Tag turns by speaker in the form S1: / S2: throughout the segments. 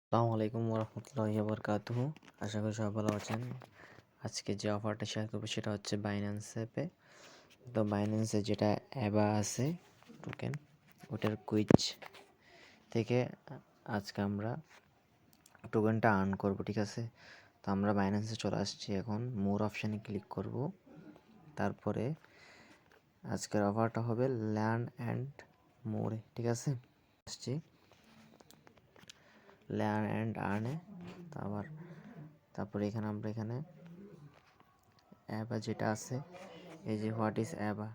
S1: আসসালামু আলাইকুম ওরহমতুল্লাহি ওয়াবারকাতুহু। আশা করি সবাই ভালো আছেন। আজকে যে অফারটা শেয়ার করবো সেটা হচ্ছে বাইন্যান্স অ্যাপে। তো বাইন্যান্সে যেটা অ্যাবা আছে টোকেন, ওটার কুইজ থেকে আজকে আমরা টোকেনটা আর্ন করব, ঠিক আছে? তো আমরা বাইন্যান্সে চলে আসছি, এখন মোর অপশানে ক্লিক করব। তারপরে আজকের অফারটা হবে লার্ন অ্যান্ড মোরে, ঠিক আছে? আসছি লার্ন অ্যান্ড আর্নে। তারপরে আমরা এখানে অ্যাবা যেটা আছে, এই যে হোয়াট ইজ অ্যাবা,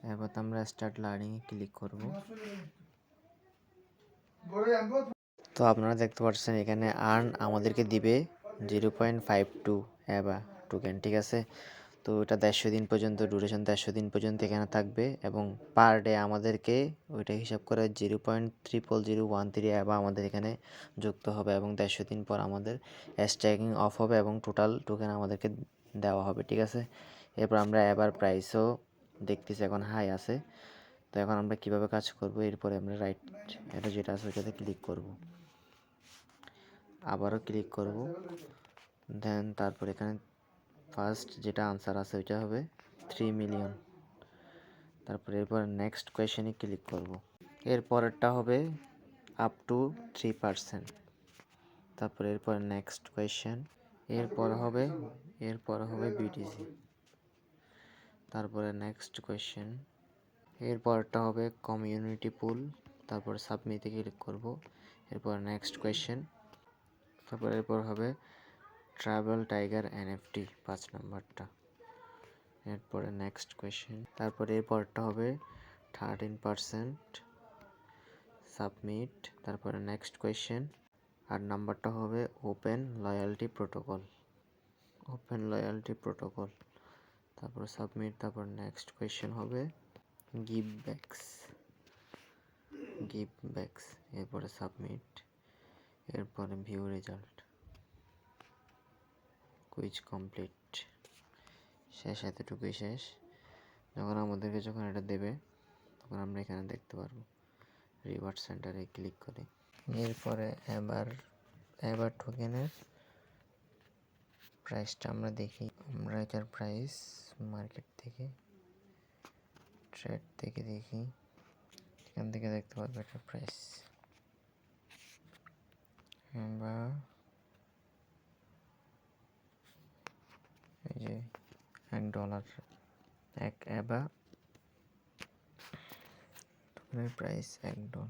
S1: অ্যাবাতে আমরা স্টার্ট লার্নিংয়ে ক্লিক করব। তো আপনারা দেখতে পাচ্ছেন এখানে আর্ন আমাদেরকে দিবে 0.52 অ্যাবা টোকেন, ঠিক আছে? তো এটা 150 দিন পর্যন্ত ডিউরেশন, 150 দিন পর্যন্ত এখানে থাকবে এবং পার ডে আমাদেরকে ওইটা হিসাব করে 0.00013 অ্যাবা আমাদের এখানে যুক্ত হবে এবং 150 দিন পর আমাদের স্ট্যাকিং অফ হবে এবং টোটাল টোকেন আমাদেরকে দেওয়া হবে, ঠিক আছে? এরপর আমরা অ্যাবার প্রাইসও দেখতেছি এখন হাই আছে। তো এখন আমরা কিভাবে কাজ করব, এরপরে আমরা রাইট এটা যেটা আছে ওইটাতে ক্লিক করব, আবারও ক্লিক করব, দেন তারপর এখানে ফার্স্ট যেটা আনসার আছে ওইটা হবে 3 মিলিয়ন। তারপর এরপর নেক্সট কোয়েশনে ক্লিক করব। এরপরেরটা হবে আপ টু 3%। তারপর এরপর নেক্সট কোয়েশন, এরপর হবে বিটিসি। তারপরে নেক্সট কোয়েশন, এরপরটা হবে কমিউনিটি পুল। তারপর সাবমিটে ক্লিক করব। এরপর নেক্সট কোয়েশন, তারপর এরপর হবে ট্রাভেল টাইগার এনএফটি 5 নাম্বারটা। এরপরে নেক্সট কোয়েশন, তারপরে এরপরটা হবে 13%, সাবমিট। তারপরে নেক্সট কোয়েশন, আর নাম্বারটা হবে ওপেন লয়্যালটি প্রোটোকল। তারপর সাবমিট। তারপর নেক্সট কোয়েশন হবে গিভ ব্যাকস। এরপরে সাবমিট। এরপরে ভিউ রেজাল্ট, কুইজ কমপ্লিট। শেষ, এতটুকুই শেষ। যখন এটা দেবে তখন আমরা এখানে দেখতে পারবো রিওয়ার্ড সেন্টারে ক্লিক করে। এরপরে এবার টোকেনের প্রাইসটা আমরা দেখি। আমরা এটার প্রাইস মার্কেট থেকে, ট্রেড থেকে দেখি, এখান থেকে দেখতে পারবো এটার প্রাইস। বা এই যে $1, এক অ্যাবা টোকেনের প্রাইস $1।